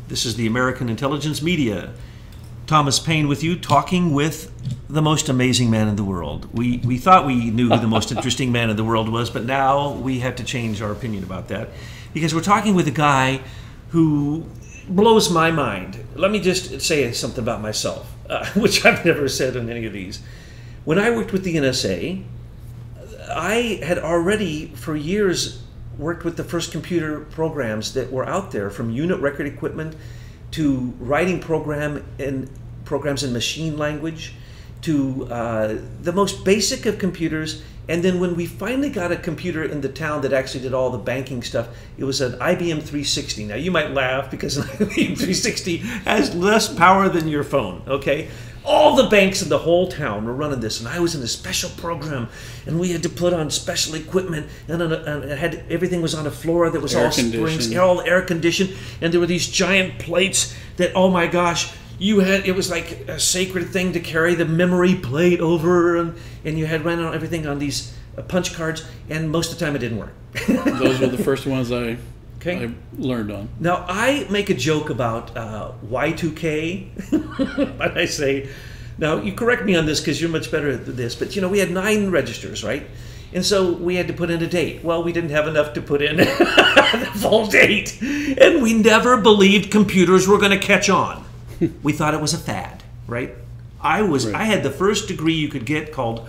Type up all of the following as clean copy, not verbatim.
This is the American Intelligence Media. Thomas Paine with you, talking with the most amazing man in the world. We thought we knew who the most interesting man in the world was, but now we have to change our opinion about that because we're talking with a guy who blows my mind. Let me just say something about myself, which I've never said in any of these. When I worked with the NSA, I had already for years worked with the first computer programs that were out there, from unit record equipment to writing programs in machine language to the most basic of computers. And then when we finally got a computer in the town that actually did all the banking stuff, it was an IBM 360. Now you might laugh because an IBM 360 has less power than your phone, okay? All the banks in the whole town were running this, and I was in a special program, and we had to put on special equipment, and it had, everything was on a floor that was all springs, all air conditioned, and there were these giant plates that, oh my gosh, it was like a sacred thing to carry the memory plate over, and you had run on everything on these punch cards, and most of the time it didn't work. Those were the first ones I learned on. Now, I make a joke about Y2K, but I say, now you correct me on this because you're much better at this, but we had 9 registers, right? And so we had to put in a date. Well, we didn't have enough to put in the full date, and we never believed computers were going to catch on. We thought it was a fad, right? I had the first degree you could get called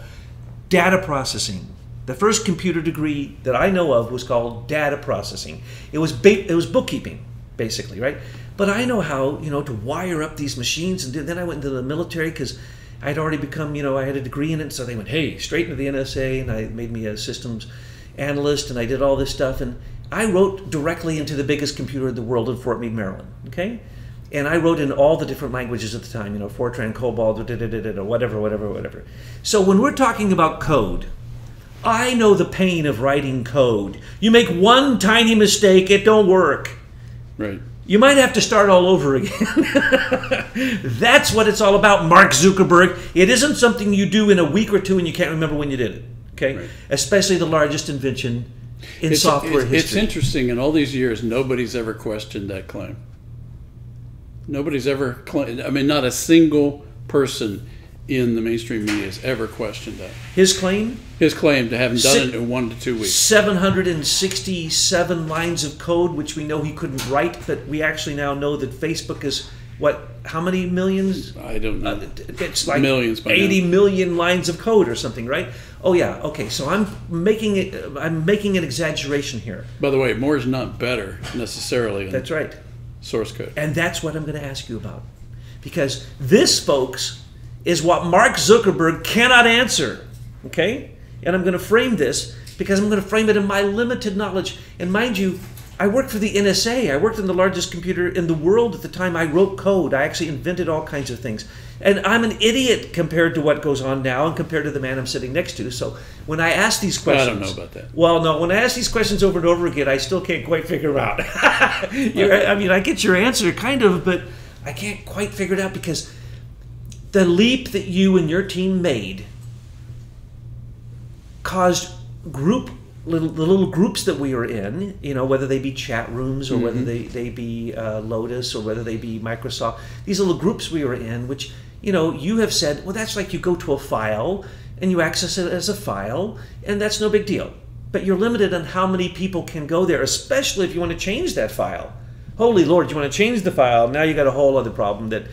data processing. The first computer degree that I know of was called data processing. It was bookkeeping, basically, right? But I know how, to wire up these machines. And then I went into the military because I'd already become, I had a degree in it. So they went, hey, straight into the NSA, and I made me a systems analyst, and I did all this stuff. And I wrote directly into the biggest computer in the world in Fort Meade, Maryland, okay? And I wrote in all the different languages at the time, Fortran, COBOL, whatever. So when we're talking about code, I know the pain of writing code. You make one tiny mistake, it don't work. Right. You might have to start all over again. That's what it's all about, Mark Zuckerberg. It isn't something you do in a week or two and you can't remember when you did it. Okay? Right. Especially the largest invention in software history. It's interesting, in all these years, nobody's ever questioned that claim. Nobody's ever claimed, not a single person in the mainstream media has ever questioned that. His claim? His claim to having done it in 1 to 2 weeks. 767 lines of code, which we know he couldn't write, but we actually now know that Facebook is, how many millions? I don't know. It's like millions by 80 million lines of code or something, right? Oh yeah, okay, so I'm making an exaggeration here. By the way, more is not better, necessarily. That's right. Source code. And that's what I'm going to ask you about. Because this, folks, is what Mark Zuckerberg cannot answer, okay? And I'm going to frame this because I'm going to frame it in my limited knowledge. And mind you, I worked for the NSA. I worked in the largest computer in the world at the time. I wrote code. I actually invented all kinds of things. And I'm an idiot compared to what goes on now and compared to the man I'm sitting next to. So when I ask these questions... I don't know about that. Well, no, when I ask these questions over and over again, I still can't quite figure them out. I get your answer, kind of, but I can't quite figure it out because the leap that you and your team made caused little groups that we were in, whether they be chat rooms or whether they be Lotus or whether they be Microsoft, these little groups we were in, which, you have said, well, that's like you go to a file and you access it as a file, and that's no big deal. But you're limited on how many people can go there, especially if you want to change that file. Holy Lord, you want to change the file, now you got a whole other problem that,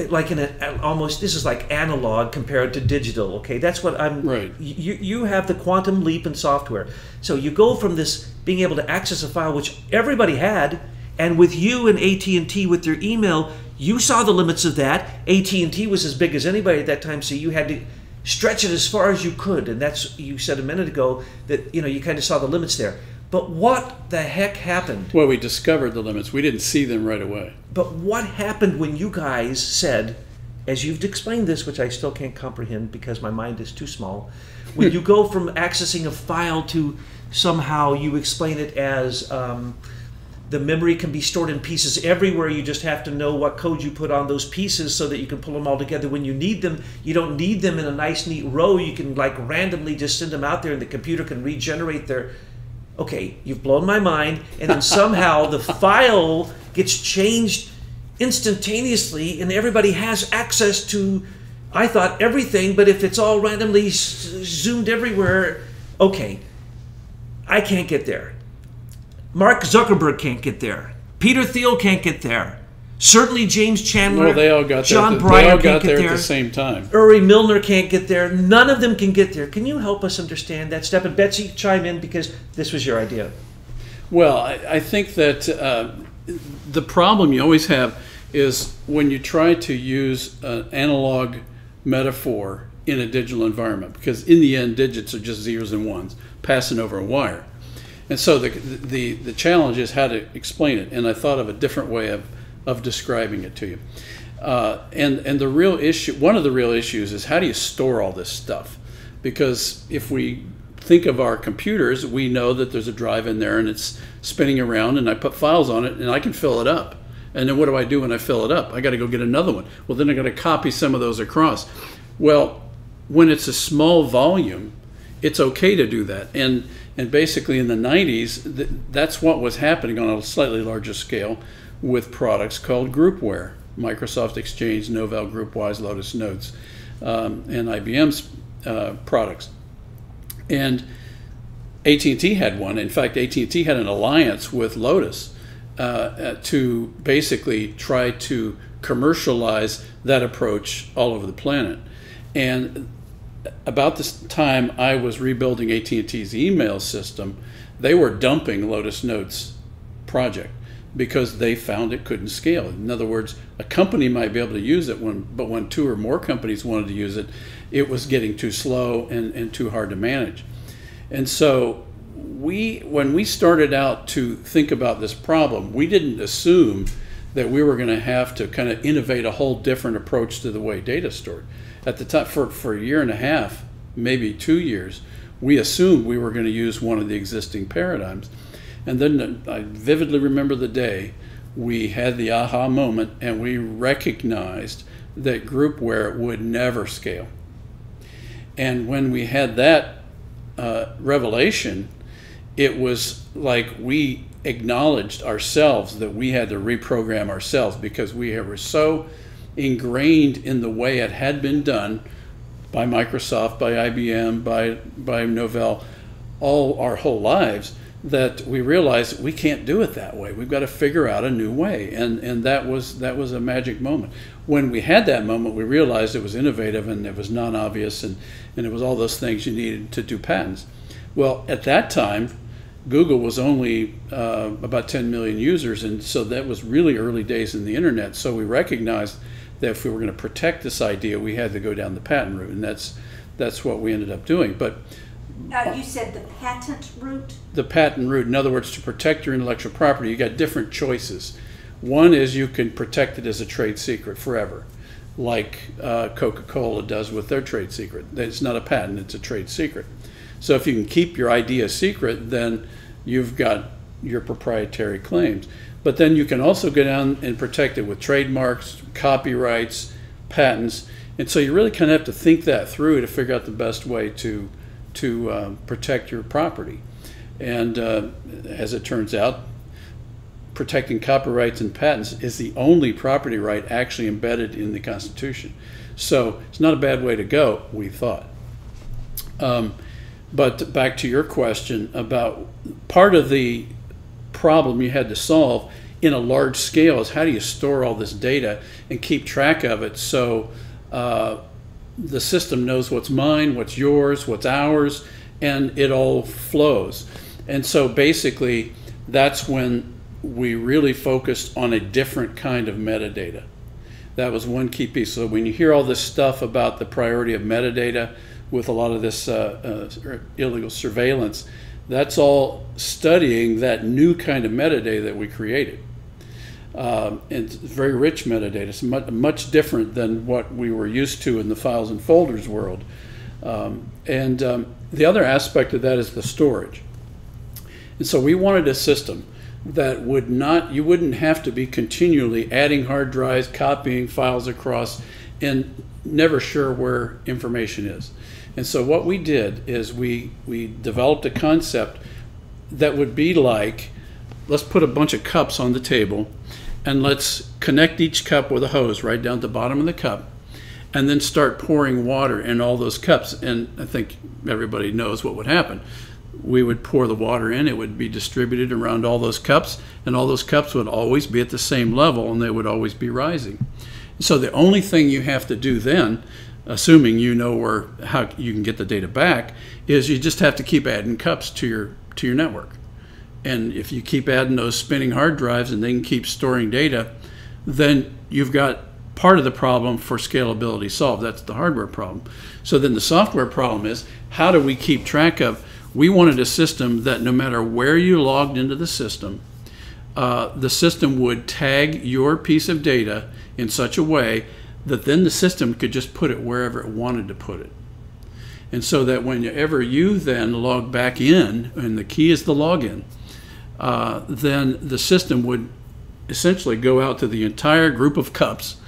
like this is like analog compared to digital, okay? That's what I'm... Right. You have the quantum leap in software. So you go from this being able to access a file, which everybody had, and with you and AT&T with their email, you saw the limits of that. AT&T was as big as anybody at that time, so you had to stretch it as far as you could, and that's, you said a minute ago, that you kind of saw the limits there. But what the heck happened? Well, we discovered the limits. We didn't see them right away. But what happened when you guys said, as you've explained this, which I still can't comprehend because my mind is too small, when you go from accessing a file to somehow you explain it as the memory can be stored in pieces everywhere, you just have to know what code you put on those pieces so that you can pull them all together when you need them. You don't need them in a nice, neat row. You can randomly just send them out there and the computer can regenerate their... Okay, you've blown my mind, and then somehow the file gets changed instantaneously, and everybody has access to, I thought, everything, but if it's all randomly zoomed everywhere, okay, I can't get there. Mark Zuckerberg can't get there. Peter Thiel can't get there. Certainly James Chandler, Well, they all got John there. Breyer They all can't got get there there. at the same time. Uri Milner can't get there. None of them can get there. Can you help us understand that step? And Betsy, chime in because this was your idea. Well, I think that the problem you always have is when you try to use an analog metaphor in a digital environment, because in the end, digits are just zeros and ones passing over a wire. And so the challenge is how to explain it. And I thought of a different way of describing it to you. And the real issue, one of the real issues is how do you store all this stuff? Because if we think of our computers, we know that there's a drive in there and it's spinning around and I put files on it and I can fill it up. And then what do I do when I fill it up? I got to go get another one. Well, then I got to copy some of those across. Well, when it's a small volume, it's okay to do that. And basically in the 90s, that's what was happening on a slightly larger scale with products called groupware. Microsoft Exchange, Novell, GroupWise, Lotus Notes, and IBM's products. And AT&T had one. In fact, AT&T had an alliance with Lotus to basically try to commercialize that approach all over the planet. And about this time I was rebuilding AT&T's email system, they were dumping Lotus Notes project because they found it couldn't scale. In other words, a company might be able to use it, but when two or more companies wanted to use it, it was getting too slow and too hard to manage. And so when we started out to think about this problem, we didn't assume that we were going to have to kind of innovate a whole different approach to the way data is stored. At the time, for a year and a half, maybe 2 years, we assumed we were going to use one of the existing paradigms. And then I vividly remember the day we had the aha moment and we recognized that groupware would never scale. And when we had that revelation, it was like we acknowledged ourselves that we had to reprogram ourselves because we were so ingrained in the way it had been done by Microsoft, by IBM, by Novell, all our whole lives, that we realized we can't do it that way. We've got to figure out a new way, and that was a magic moment. When we had that moment, we realized it was innovative and it was non-obvious, and it was all those things you needed to do patents. Well, at that time, Google was only about 10 million users, and so that was really early days in the internet. So we recognized that if we were going to protect this idea, we had to go down the patent route, and that's what we ended up doing. But you said the patent route? The patent route. In other words, to protect your intellectual property, you got different choices. One is you can protect it as a trade secret forever, like Coca-Cola does with their trade secret. It's not a patent, it's a trade secret. So if you can keep your idea secret, then you've got your proprietary claims. But then you can also go down and protect it with trademarks, copyrights, patents. And so you really kind of have to think that through to figure out the best way to protect your property. And as it turns out, protecting copyrights and patents is the only property right actually embedded in the Constitution. So it's not a bad way to go, we thought. But back to your question about part of the problem you had to solve in a large scale is how do you store all this data and keep track of it so the system knows what's mine, what's yours, what's ours, and it all flows. And so basically that's when we really focused on a different kind of metadata. That was one key piece. So when you hear all this stuff about the priority of metadata with a lot of this illegal surveillance, that's all studying that new kind of metadata that we created. And it's very rich metadata. It's much different than what we were used to in the files and folders world. The other aspect of that is the storage. And so we wanted a system that you wouldn't have to be continually adding hard drives, copying files across, and never sure where information is. And so what we did is we developed a concept that would be like, let's put a bunch of cups on the table, and let's connect each cup with a hose right down at the bottom of the cup, and then start pouring water in all those cups. And I think everybody knows what would happen. We would pour the water in, it would be distributed around all those cups, and all those cups would always be at the same level, and they would always be rising. So the only thing you have to do then, assuming you know how you can get the data back, is you just have to keep adding cups to your network. And if you keep adding those spinning hard drives and they can keep storing data, then you've got part of the problem for scalability solved. That's the hardware problem. So then the software problem is, how do we keep track of? We wanted a system that no matter where you logged into the system would tag your piece of data in such a way that then the system could just put it wherever it wanted to put it. And so that whenever you then log back in, and the key is the login, then the system would essentially go out to the entire group of cups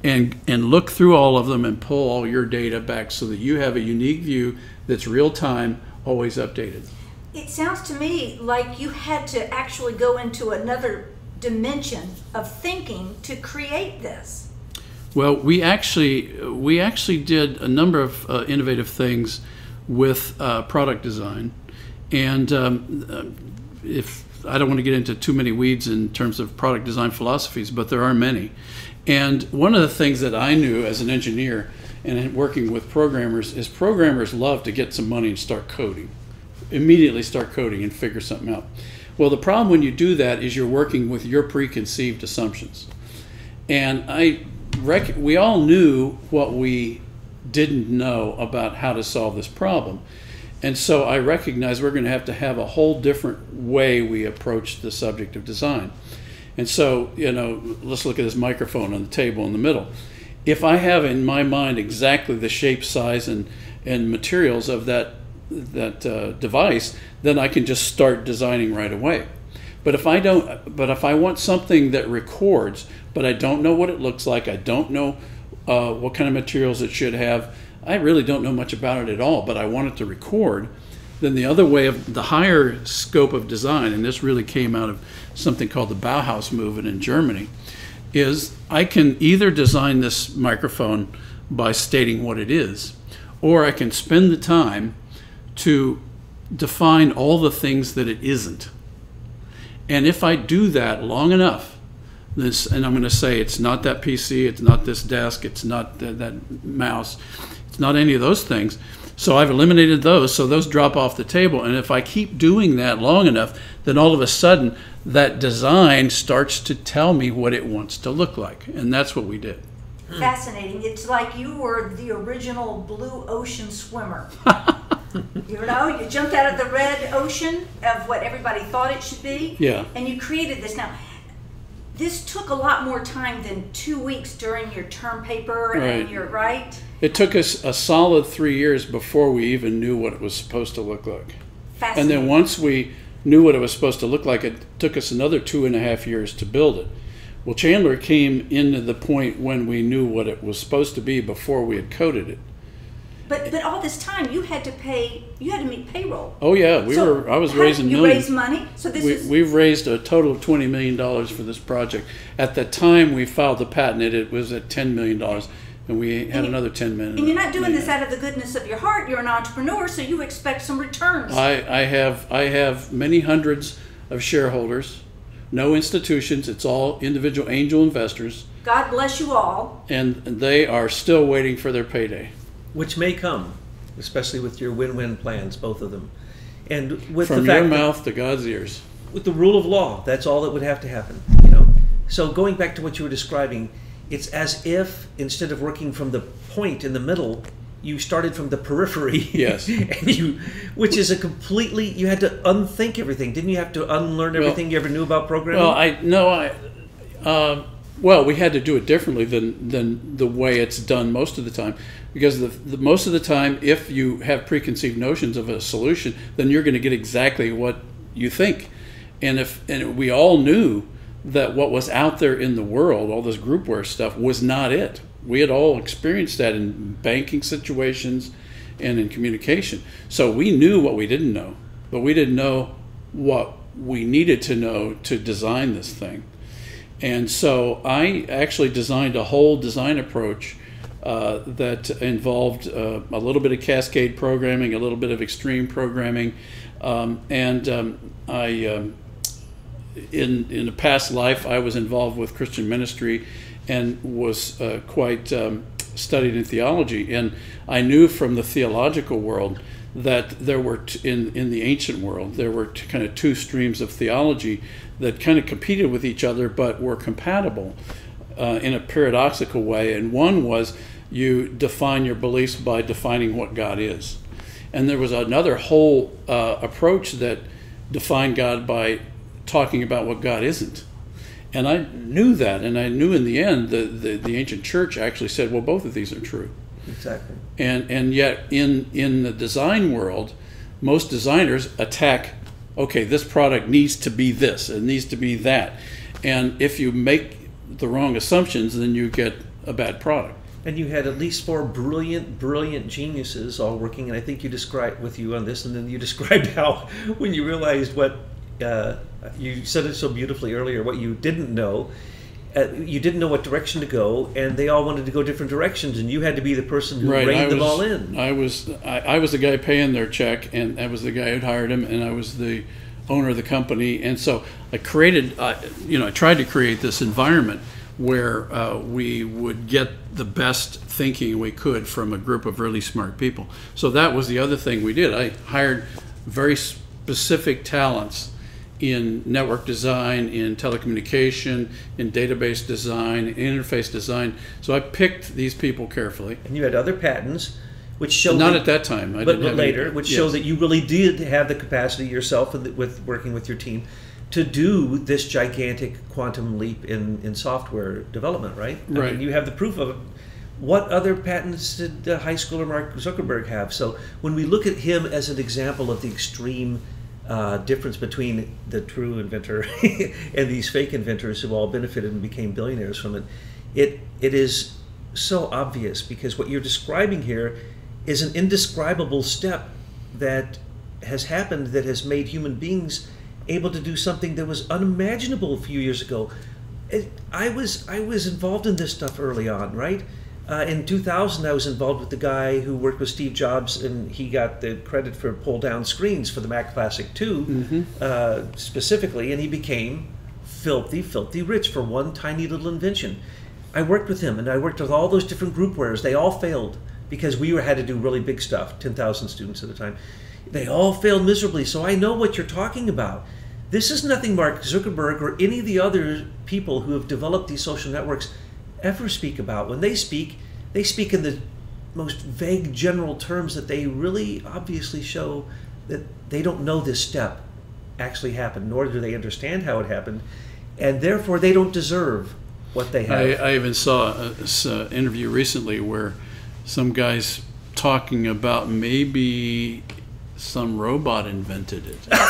and look through all of them and pull all your data back so that you have a unique view that's real time, always updated. It sounds to me like you had to actually go into another dimension of thinking to create this. Well, we actually did a number of innovative things with product design, and if I don't want to get into too many weeds in terms of product design philosophies, but there are many. And one of the things that I knew as an engineer and working with programmers is programmers love to get some money and start coding, immediately start coding and figure something out. Well, the problem when you do that is you're working with your preconceived assumptions. And we all knew what we didn't know about how to solve this problem. And so I recognized we're going to have a whole different way we approach the subject of design. And so, let's look at this microphone on the table in the middle. If I have in my mind exactly the shape, size, and materials of that device, then I can just start designing right away. But if I want something that records, but I don't know what it looks like, I don't know what kind of materials it should have, I really don't know much about it at all, but I want it to record, then the other way of the higher scope of design, and this really came out of something called the Bauhaus movement in Germany, is I can either design this microphone by stating what it is, or I can spend the time to define all the things that it isn't. And if I do that long enough, and I'm going to say it's not that PC, it's not this desk, it's not that mouse, it's not any of those things. So I've eliminated those, so those drop off the table. And if I keep doing that long enough, then all of a sudden that design starts to tell me what it wants to look like. And that's what we did. Fascinating. It's like you were the original blue ocean swimmer. You jumped out of the red ocean of what everybody thought it should be. Yeah. And you created this. Now, this took a lot more time than 2 weeks during your term paper and your right? It took us a solid 3 years before we even knew what it was supposed to look like. Fascinating. And then once we knew what it was supposed to look like, it took us another 2.5 years to build it. Well, Chandler came into the point when we knew what it was supposed to be before we had coded it. But all this time you had to meet payroll. Oh yeah, I was raising millions. You raised money? So we've raised a total of $20 million for this project. At the time we filed the patent, it was at $10 million, and we had another $10 million. And you're not doing this out of the goodness of your heart. You're an entrepreneur, so you expect some returns. I have many hundreds of shareholders, no institutions. It's all individual angel investors. God bless you all. And they are still waiting for their payday. Which may come, especially with your win-win plans, both of them. And with From the fact your mouth to God's ears. With the rule of law, that's all that would have to happen. So going back to what you were describing, it's as if instead of working from the point in the middle, you started from the periphery. Yes. Which is you had to unthink everything. Didn't you have to unlearn everything you ever knew about programming? Well, we had to do it differently than the way it's done most of the time, because most of the time, if you have preconceived notions of a solution, then you're going to get exactly what you think. And we all knew that what was out there in the world, all this groupware stuff, was not it. We had all experienced that in banking situations and in communication. So we knew what we didn't know, but we didn't know what we needed to know to design this thing. And so I actually designed a whole design approach that involved a little bit of cascade programming, a little bit of extreme programming, in a past life, I was involved with Christian ministry and was quite studied in theology. And I knew from the theological world that there were, in the ancient world, there were kind of two streams of theology that kind of competed with each other but were compatible in a paradoxical way. And one was you define your beliefs by defining what God is. And there was another whole approach that defined God by talking about what God isn't. And I knew that, and I knew in the end the ancient church actually said, well, both of these are true. Exactly. And yet in the design world, most designers attack, okay, this product needs to be this, it needs to be that. And if you make the wrong assumptions, then you get a bad product. And you had at least 4 brilliant geniuses all working, and I think you described with you on this, and then you described how when you realized what, you said it so beautifully earlier, what you didn't know what direction to go, and they all wanted to go different directions, and you had to be the person who reined them all in. I was the guy paying their check, and I was the guy who'd hired him, and I was the owner of the company. And so I created, I tried to create this environment where we would get the best thinking we could from a group of really smart people. So that was the other thing we did. I hired very specific talents in network design, in telecommunication, in database design, in interface design. So I picked these people carefully. And you had other patents, which showed not at that time, but later, which showed that you really did have the capacity yourself, with working with your team, to do this gigantic quantum leap in software development, right? Right. I mean, you have the proof of it. What other patents did high schooler Mark Zuckerberg have? So when we look at him as an example of the extreme difference between the true inventor and these fake inventors who all benefited and became billionaires from it, it is so obvious, because what you're describing here is an indescribable step that has happened that has made human beings able to do something that was unimaginable a few years ago. I was involved in this stuff early on, right? In 2000, I was involved with the guy who worked with Steve Jobs, and he got the credit for pull-down screens for the Mac Classic 2 specifically, and he became filthy rich for one tiny little invention. I worked with him, and I worked with all those different groupwares. They all failed because we had to do really big stuff, 10,000 students at a time. They all failed miserably, so I know what you're talking about. This is nothing Mark Zuckerberg or any of the other people who have developed these social networks ever speak about. When they speak in the most vague general terms that they really obviously show that they don't know this step actually happened, nor do they understand how it happened, and therefore they don't deserve what they have. I even saw an interview recently where some guy's talking about maybe some robot invented it. So they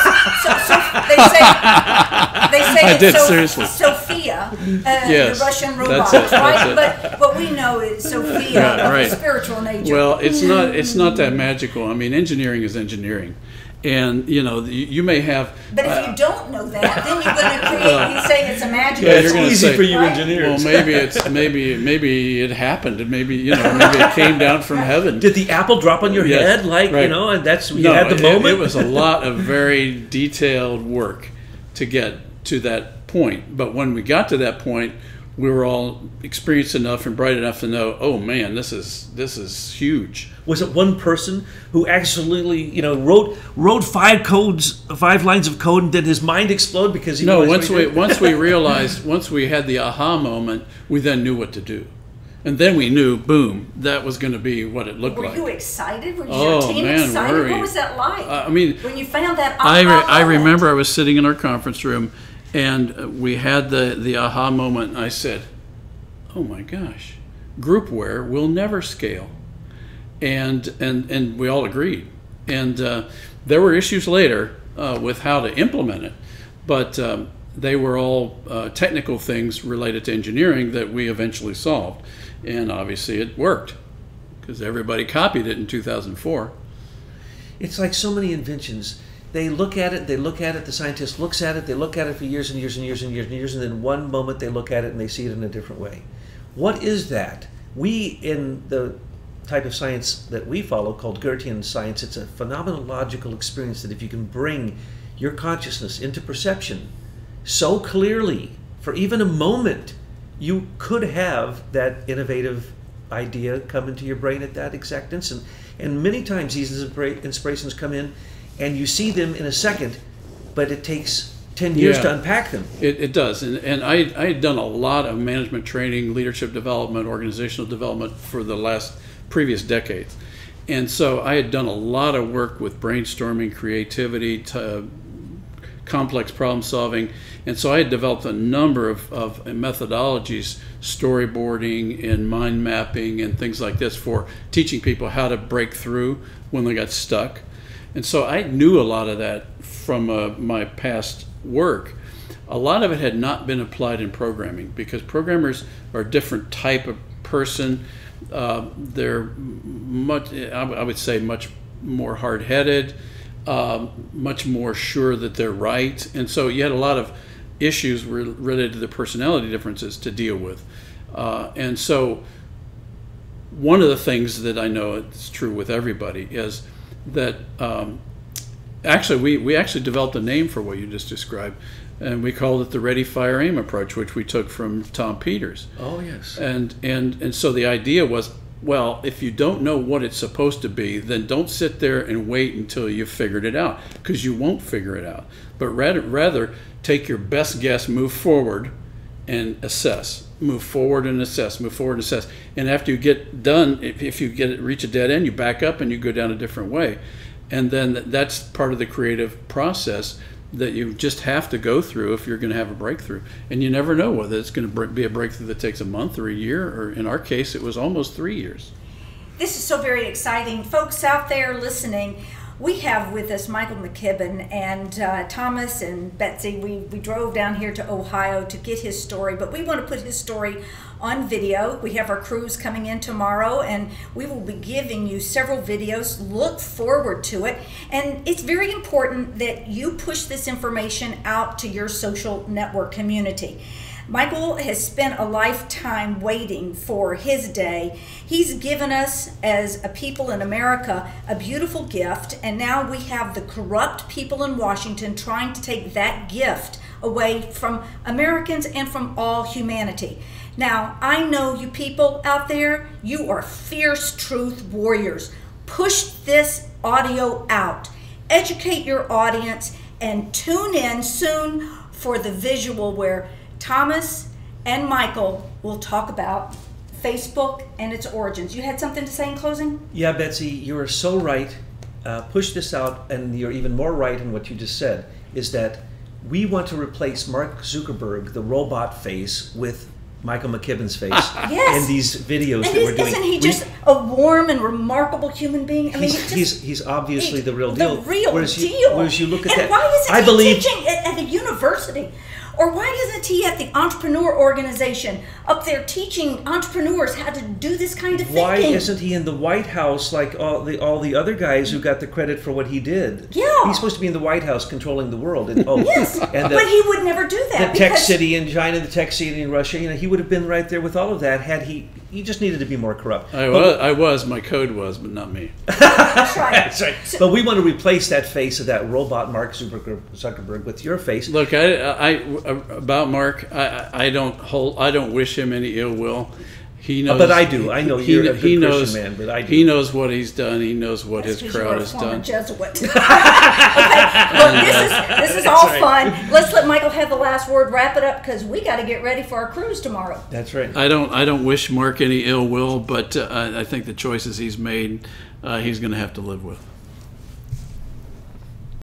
say I did, seriously. Sophia, Yes, the Russian that's robot, it, right? that's it. But what we know is Sophia, Yeah, right. of the spiritual nature. Well, it's not that magical. I mean, engineering is engineering, and you may have. But if you don't know that, then you're going to create. You say it's a magical. Yeah, you're gonna easy say, for you right? engineers. Well, maybe it happened, and maybe it came down from heaven. Did the apple drop on your Yes, head, like right. and that's you No, had the moment? It was a lot of very detailed work to get to that point. But when we got to that point, we were all experienced enough and bright enough to know, oh man, this is huge. Was it one person who actually, wrote 5 lines of code, and did his mind explode because he No, realized what he did? once we realized, once we had the aha moment, we then knew what to do. And then we knew, boom, that was going to be what it looked Were like. you excited? Was Oh, your team man, excited? were we? What was that like? I mean, when you found that I aha moment? remember I was sitting in our conference room, and we had the aha moment, and I said, oh my gosh, groupware will never scale. And we all agreed. And there were issues later with how to implement it, but they were all technical things related to engineering that we eventually solved. And obviously it worked, because everybody copied it in 2004. It's like so many inventions. they look at it, the scientist looks at it, they look at it for years and years and years and years and years, and then one moment they look at it and they see it in a different way. What is that? We, in the type of science that we follow called Goethean science, it's a phenomenological experience that if you can bring your consciousness into perception so clearly for even a moment, you could have that innovative idea come into your brain at that exact instant. And many times these inspirations come in and you see them in a second, but it takes 10 years to unpack them. It does. And I had done a lot of management training, leadership development, organizational development for the previous decades. And so I had done a lot of work with brainstorming, creativity, complex problem solving. And so I had developed a number of methodologies, storyboarding and mind mapping and things like this for teaching people how to break through when they got stuck. And so I knew a lot of that from my past work. A lot of it had not been applied in programming because programmers are a different type of person. They're much, I would say, much more hard-headed, much more sure that they're right. And so you had a lot of issues related to the personality differences to deal with. And so one of the things that I know it's true with everybody is that actually we actually developed a name for what you just described, and we called it the Ready, Fire, Aim approach, which we took from Tom Peters. Oh, yes. And so the idea was, well, if you don't know what it's supposed to be, then don't sit there and wait until you've figured it out, because you won't figure it out. But rather take your best guess, move forward, and assess. Move forward and assess. Move forward and assess. And after you get done, if you reach a dead end, you back up and you go down a different way. And then that's part of the creative process that you just have to go through if you're going to have a breakthrough. And you never know whether it's going to be a breakthrough that takes a month or a year, or in our case, it was almost 3 years. This is so very exciting. Folks out there listening, we have with us Michael McKibben and Thomas and Betsy. We drove down here to Ohio to get his story, but we want to put his story on video. We have our crews coming in tomorrow, and we will be giving you several videos. Look forward to it. And it's very important that you push this information out to your social network community. Michael has spent a lifetime waiting for his day. He's given us, as a people in America, a beautiful gift, and now we have the corrupt people in Washington trying to take that gift away from Americans and from all humanity. Now, I know you people out there, you are fierce truth warriors. Push this audio out. Educate your audience and tune in soon for the visual where Thomas and Michael will talk about Facebook and its origins. You had something to say in closing? Yeah, Betsy, you are so right. Push this out, and you're even more right in what you just said, is that we want to replace Mark Zuckerberg, the robot face, with Michael McKibben's face Yes. in these videos And that we're doing. isn't he just a warm and remarkable human being? I mean, He's obviously the real deal. The real whereas deal. Whereas you look at and that, why isn't I he believe teaching at a university? Or why isn't he at the entrepreneur organization up there teaching entrepreneurs how to do this kind of thinking? Why isn't he in the White House like all the other guys who got the credit for what he did? Yeah. He's supposed to be in the White House controlling the world. And, Yes, and but he would never do that. the tech because- city in China, the tech city in Russia, he would have been right there with all of that had he just needed to be more corrupt. I was, my code was, but not me. That's right. That's right. But we want to replace that face of that robot Mark Zuckerberg with your face. Look, about Mark, I don't wish him any ill will. He knows, but I do. I know you're a good Christian man, but I do. He knows what he's done. He knows what That's his 'cause crowd you're a has former done. Jesuit. Okay, look, this is all fun. Let's let Michael have the last word. Wrap it up because we got to get ready for our cruise tomorrow. That's right. I don't wish Mark any ill will, but I think the choices he's made, he's going to have to live with.